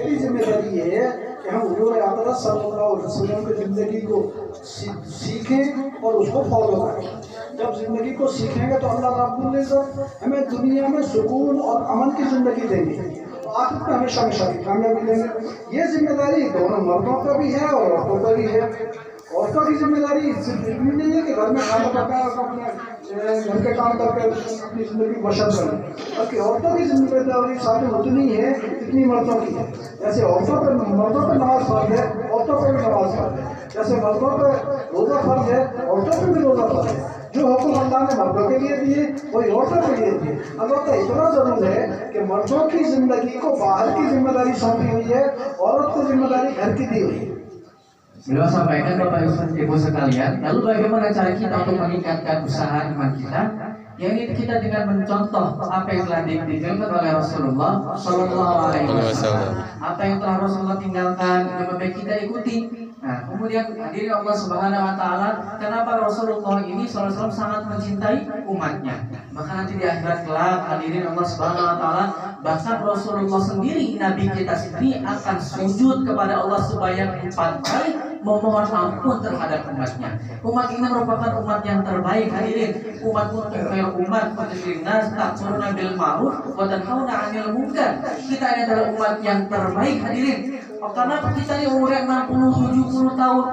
पहली जिम्मेदारी ये है कि हम हुजूर आक़ा सल्लल्लाहु अलैहि वसल्लम की ज़िंदगी को सीखें और उसको फॉलो करें। जब ज़िंदगी को सीखेंगे तो अल्लाह रब्बुल इज़्ज़त हमें दुनिया में सुकून और अमन की ज़िंदगी देंगे, आखिर में हमेशा हमेशा की कामयाबी देंगे। ये जिम्मेदारी दोनों मर्दों का भी है और औरतों का भी है। औरतों की जिम्मेदारी सिर्फ इतनी नहीं है कि घर में खाना पकाए और अपने घर के काम करके अपनी ज़िंदगी बसर करें, बल्कि औरतों की जिम्मेदारी साथ में उतनी है जितनी मर्दों की है। जैसे मर्दों पर नमाज फर्ज है, औरतों पर भी नमाज फर्ज है। जैसे मर्दों पर रोज़ा फर्ज है, औरतों पर भी रोज़ा फर्ज है। जो हुक्म अल्लाह ने मर्दों के लिए दिए वही औरतों के लिए दिए। अलबत्ता इतना जरूर है कि मर्दों की जिंदगी को बाहर की जिम्मेदारी सौंपी हुई है, औरत को जिम्मेदारी घर की दी हुई है। Beliau sampaikan Bapak Ibu sekalian, lalu bagaimana cara kita untuk meningkatkan usaha iman kita? Yaitu kita dengan mencontoh apa yang telah ditunjukkan oleh Rasulullah Shallallahu Alaihi Wasallam. Apa yang telah Rasulullah tinggalkan, lebih baik kita ikuti. Nah, kemudian hadirin Allah Subhanahu Wa Taala, kenapa Rasulullah ini SAW sangat mencintai umatnya? Maka nanti di akhirat kelak, hadirin Allah Subhanahu Wa Taala, bahkan Rasulullah sendiri, Nabi kita sendiri akan sujud kepada Allah sebanyak 4 kali memohon ampun terhadap umatnya. Umat ini merupakan umat yang terbaik, hadirin. Umat umat nas ta'muruna bil ma'ruf wa tanhauna 'anil munkar. Kita ini adalah umat yang terbaik, hadirin. Karena kita ini umurnya 60-70 tahun.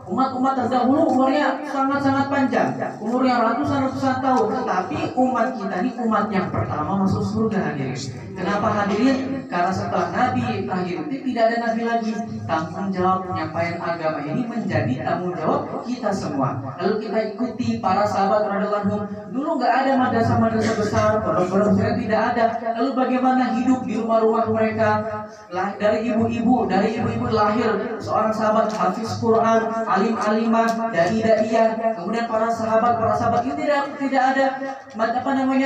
Umat-umat terdahulu umurnya sangat-sangat panjang, umurnya ratusan tahun. Tetapi umat kita ini umat yang pertama masuk surga, hadirin. Kenapa, hadirin? Karena setelah Nabi terakhir itu tidak ada Nabi lagi. Tanggung jawab penyampaian agama ini menjadi tanggung jawab kita semua. Lalu kita ikuti para sahabat radhiyallahu anhum. Dulu nggak ada madrasah-madrasah besar, pondok-pondok besar tidak ada. Lalu bagaimana hidup di rumah-rumah mereka? Dari ibu-ibu lahir seorang sahabat hafiz Quran, alim-alimah, dai-daiyah. Kemudian para sahabat ini tidak ada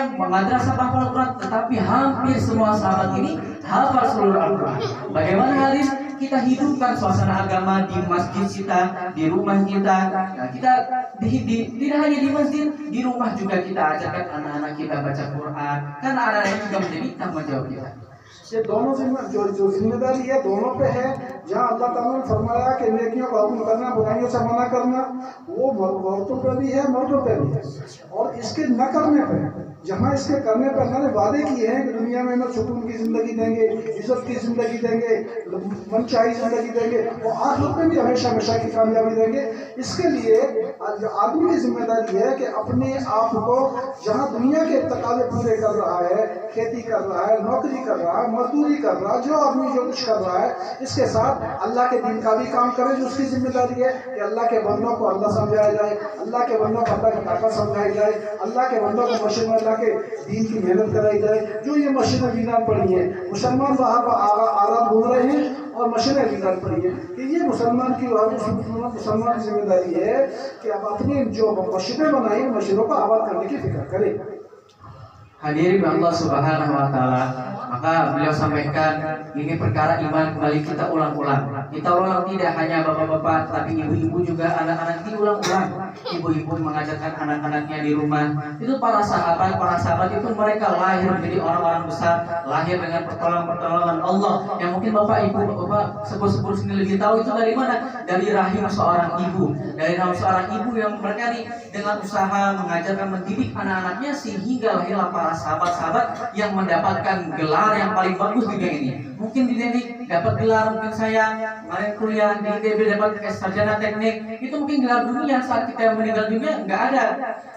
madrasah hafal Quran, tetapi hampir semua sahabat ini hafal seluruh Al-Quran. Bagaimana hadis kita hidupkan suasana agama di masjid kita, di rumah kita. Nah, kita tidak hanya di masjid, di rumah juga kita ajarkan anak-anak kita baca Quran. Karena anak-anak juga menjadi tanggung jawab kita. ये दोनों जो जिम्मेदारी है दोनों पे है। जहाँ अल्लाह ताला ने फरमाया कि नेकियों का हुक्म करना, बुराइयों से मना करना, वो औरतों पे भी है, मर्दों पे भी है। और इसके न करने पे, जहाँ इसके करने पर अल्लाह ने वादे किए हैं कि दुनिया में हमें सुकून की जिंदगी देंगे, इज्जत की जिंदगी देंगे, मनचाही जिंदगी देंगे, और आखिरत में भी हमेशा हमेशा की कामयाबी देंगे। इसके लिए आदमी की जिम्मेदारी है कि अपने आप को जहाँ दुनिया के तकाजे पूरे कर रहा है, खेती कर रहा है, नौकरी कर रहा है, मजदूरी कर रहा है, जो आदमी जो कुछ कर रहा है, इसके साथ अल्लाह के दीन का भी काम करे, जो उसकी जिम्मेदारी है कि अल्लाह के बंदों को अल्लाह समझाया जाए, अल्लाह के बंदों को अल्लाह की ताकत समझाई जाए, अल्लाह के बंदों को मस्जिद में अल्लाह के दीन की मेहनत कराई जाए। जो ये मस्जिदें बीनार पड़ी हैं, मुसलमान वहाँ पर आराम घूम रहे हैं और मस्जिदें बीनार पड़ी हैं, कि ये मुसलमान की जिम्मेदारी है कि अब अपनी जो मस्जिदें बनाई, मस्जिदों को आबाद करने की फिक्र करें। Hadirin Allah Subhanahu Wa Taala, maka beliau sampaikan ini perkara iman kembali kita ulang-ulang. Kita ulang tidak hanya bapak-bapak, tapi ibu-ibu juga, anak-anak diulang-ulang. Ibu-ibu mengajarkan anak-anaknya di rumah. Itu para sahabat itu mereka lahir menjadi orang-orang besar, lahir dengan pertolongan Allah. Yang mungkin bapak sepuh-sepuh sini lebih tahu itu dari mana? Dari rahim seorang ibu, yang mereka dengan usaha mengajarkan, mendidik anak-anaknya sehingga lahirlah para sahabat-sahabat yang mendapatkan gelar yang paling bagus di dunia ini. Mungkin dididik dapat gelar, mungkin saya kemarin kuliah di ITB dapat sarjana teknik, itu mungkin gelar dunia. Saat kita meninggal dunia nggak ada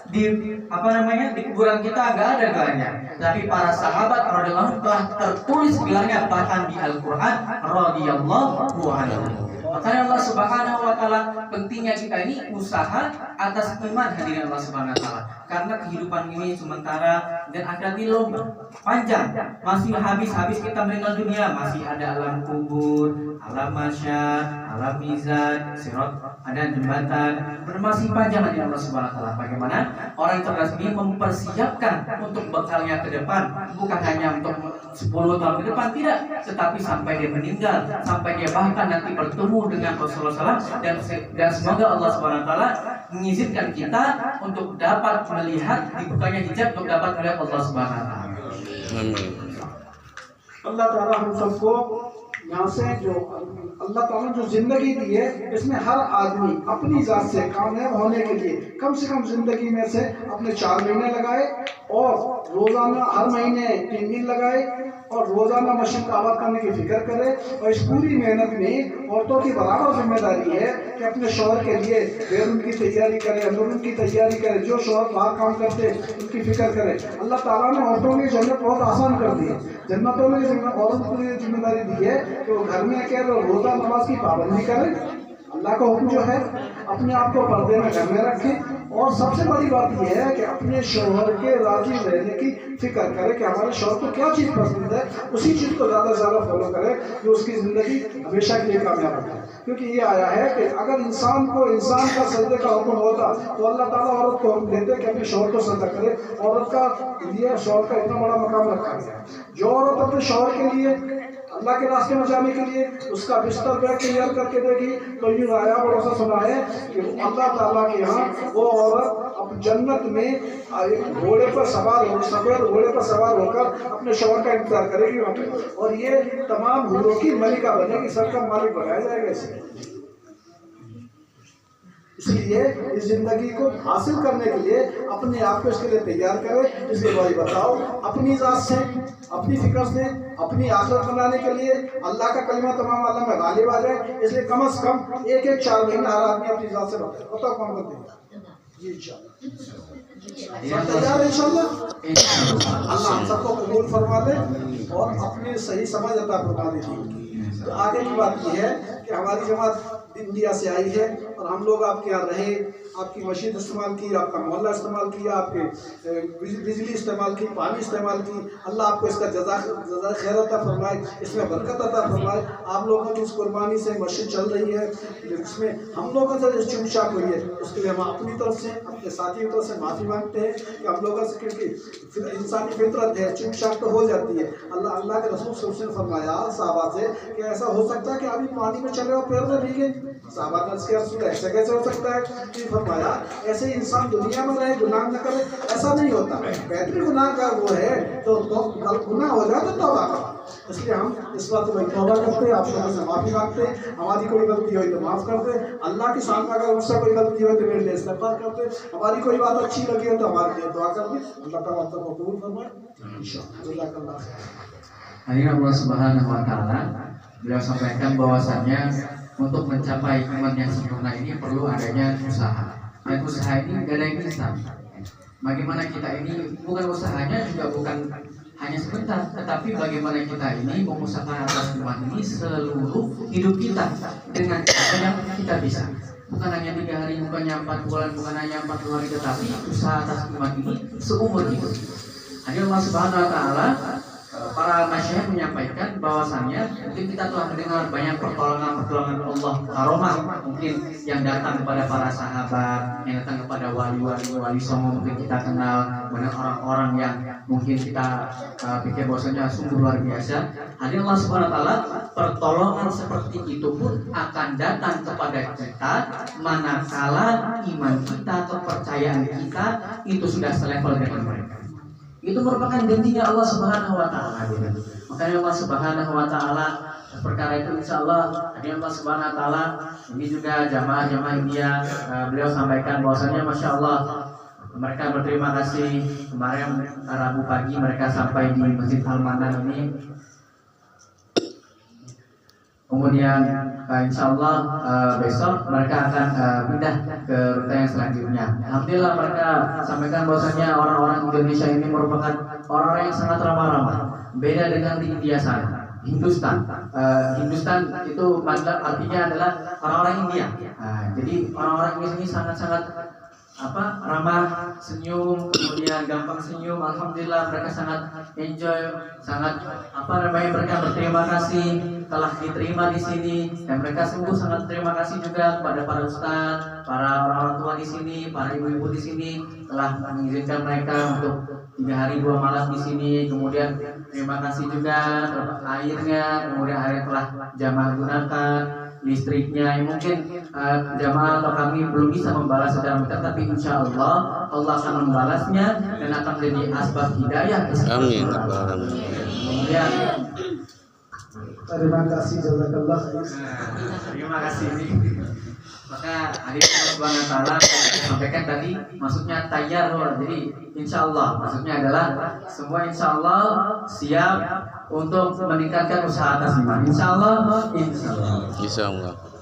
di di kuburan kita, nggak ada gelarnya. Tapi para sahabat radhiyallahu anhum telah tertulis gelarnya bahkan di Al-Quran radhiyallahu anhu. Makanya Allah Subhanahu Wa Taala, pentingnya kita ini usaha atas iman, hadirin Allah Subhanahu Wa Taala. Karena kehidupan ini sementara dan akhirat ini panjang, masih habis kita meninggal dunia, masih ada alam kubur, alam mahsyar, alam mizan, sirat, ada jembatan, masih panjang, hadirin Allah Subhanahu Wa Taala. Bagaimana orang cerdas ini mempersiapkan untuk bekalnya ke depan, bukan hanya untuk 10 tahun ke depan, tidak, tetapi sampai dia meninggal, sampai dia bahkan nanti bertemu dengan Rasulullah SAW, dan semoga Allah Subhanahu Wa Taala mengizinkan kita untuk dapat melihat dibukanya hijab, untuk dapat melihat Allah Subhanahu Wa Taala. अल्लाह ताला हम सबको यहाँ से जो अल्लाह ताला जो जिंदगी दी है, इसमें हर आदमी अपनी जात से कामयाब होने के लिए कम से कम जिंदगी में से अपने 4 महीने लगाए और रोजाना हर महीने 3 दिन लगाए और रोजाना मस्जिद का आबाद करने की फिक्र करे। और इस पूरी मेहनत में औरतों की बराबर जिम्मेदारी है कि अपने शौहर के लिए बैरून की तैयारी करे, अंदरून की तैयारी करे। जो शौहर बाहर काम करते उनकी फिक्र करे। अल्लाह ताला ने औरतों की जन्नत बहुत आसान कर दी है। जन्नतों ने औरत को ये जिम्मेदारी दी है कि वो घर में अकेले रोजा नमाज की पाबंदी करे। अल्लाह का हुक्म जो है अपने आप को पर्दे में घर में रखें। और सबसे बड़ी बात यह है कि अपने शौहर के राजी रहने की फिक्र करे कि हमारे शौहर को क्या चीज़ पसंद है, उसी चीज़ को ज़्यादा से ज़्यादा फॉलो करे जो उसकी ज़िंदगी हमेशा के लिए कामयाब रखे। क्योंकि ये आया है कि अगर इंसान को इंसान का सजदे का हुक्म होता तो अल्लाह ताला औरत को हुक्म देते कि अपने शौहर को सजदा करे। औरत का लिए शौहर का इतना बड़ा मकाम रखा गया है। जो औरत अपने शौहर के लिए अल्लाह के रास्ते में जाने के लिए उसका बिस्तर बैग तैयार करके देगी तो यूँ आया भरोसा सुना है कि अल्लाह ताला के यहाँ वो औरत अब जन्नत में एक घोड़े पर सवार हो, सफेद घोड़े पर सवार होकर अपने शौहर का इंतजार करेगी वहाँ पे। और ये तमाम हूरों की मलिका बनेगी, सबका मालिक बनाया जाएगा इसे। इसलिए इस जिंदगी को हासिल करने के लिए अपने आप को इसके लिए तैयार करें। इसलिए भाई बताओ अपनी जात से, अपनी फिक्र से, अपनी आखिरत बनाने के लिए अल्लाह का कलिमा तमाम आलम में गालिब आ जाए। इसलिए कम से कम 1-4 महीने हर आदमी अपनी जात से बताए। बताओ कौन बनते हैं जी? इंशाअल्लाह तैयार है इंशाअल्लाह। अल्लाह हम सबको कबूल फरमा दे और अपनी सही समझ अता फरमा दे। तो आगे की बात यह है कि हमारी जमात इंडिया से आई है और हम लोग आपके यहाँ रहे, आपकी मस्जिद इस्तेमाल की, आपका मोहल्ला इस्तेमाल किया, आपके बिजली इस्तेमाल की, पानी इस्तेमाल की। अल्लाह आपको इसका जज़ा खैर अता फरमाए, इसमें बरकत अता फरमाए। आप लोगों की इस कुर्बानी से मस्जिद चल रही है, जिसमें हम लोगों से चूक चाक हुई है, उसके लिए हम अपनी तरफ से, अपने साथियों की तरफ से माफ़ी मांगते हैं कि हम लोगों से, क्योंकि इंसानी फितरत है, चूक चाक तो हो जाती है। अल्लाह के रसूल सल्लल्लाहु अलैहि वसल्लम ने फरमाया साहबा से कि ऐसा हो सकता है कि अभी पानी में चले और पैर में भीगे। साहबा ने उसके रसूल ऐसे कैसे हो सकता है? कि फरमाया ऐसे इंसान दुनिया में रहे, गुनाह न करे, ऐसा नहीं होता। बेहतरीन गुनाह का वो है तो गुनाह हो जाए तो तौबा करो। इसलिए हम इस बात में तौबा करते हैं, आप लोगों से माफ़ी मांगते हैं। हमारी कोई गलती हुई तो माफ़ कर दे। अल्लाह के सामने अगर उससे कोई गलती हो तो मेरे लिए इस्तिग़फ़ार करते। हमारी कोई बात अच्छी लगी हो तो हमारे लिए दुआ कर दे। अल्लाह ताला को कबूल फरमाए इंशाअल्लाह। Hadirin Allah Subhanahu wa Ta'ala, beliau sampaikan bahwasannya untuk mencapai iman yang sempurna ini perlu adanya usaha. Dan usaha ini gak ada yang instan. Bagaimana kita ini, bukan usahanya juga bukan hanya sebentar, tetapi bagaimana kita ini mengusahakan atas iman ini seluruh hidup kita dengan apa yang kita bisa. Bukan hanya 3 hari, bukannya 4 bulan, bukan hanya 40 hari, tetapi usaha atas iman ini seumur hidup. Hadirin Allah Subhanahu wa Ta'ala, para masyayikh menyampaikan bahwasannya mungkin kita telah mendengar banyak pertolongan Allah karomah mungkin yang datang kepada para sahabat, yang datang kepada wali songo mungkin kita kenal, banyak orang-orang yang mungkin kita pikir bahwasanya sungguh luar biasa. Hadirin Allah Subhanahu wa Ta'ala, pertolongan seperti itu pun akan datang kepada kita manakala iman kita, kepercayaan kita itu sudah selevel dengan mereka. Itu merupakan janjinya Allah Subhanahu wa Ta'ala. Makanya Allah Subhanahu wa Ta'ala, perkara itu insyaallah Allah Subhanahu wa Ta'ala, ini juga jamaah-jamaah India, beliau sampaikan bahwasanya Masya Allah mereka berterima kasih. Kemarin Rabu pagi mereka sampai di Masjid Al-Manan ini. Kemudian insyaallah besok mereka akan pindah ke rute yang selanjutnya. Alhamdulillah mereka sampaikan bahwasanya orang-orang Indonesia ini merupakan orang-orang yang sangat ramah-ramah. Beda dengan di India sana, Hindustan. Hindustan itu artinya adalah orang-orang India. Jadi orang-orang ini sangat-sangat ramah, senyum, kemudian gampang senyum. Alhamdulillah mereka sangat enjoy, sangat mereka berterima kasih telah diterima di sini, dan mereka sungguh sangat terima kasih juga kepada para ustadz, para orang-orang tua di sini, para ibu-ibu di sini telah mengizinkan mereka untuk 3 hari 2 malam di sini. Kemudian terima kasih juga airnya, kemudian air telah jamaah gunakan, listriknya yang mungkin jamaah atau kami belum bisa membalas secara betul, tapi insya Allah Allah akan membalasnya dan akan menjadi asbab hidayah. Amin. Kemudian Terima kasih, jazakallah khair. Terima kasih nih. Maka hari Allah Subhanahu wa taala sampaikan tadi maksudnya tayyar, jadi insya Allah maksudnya adalah semua insya Allah siap untuk meningkatkan usaha atas iman. Insya Allah. Insya Allah.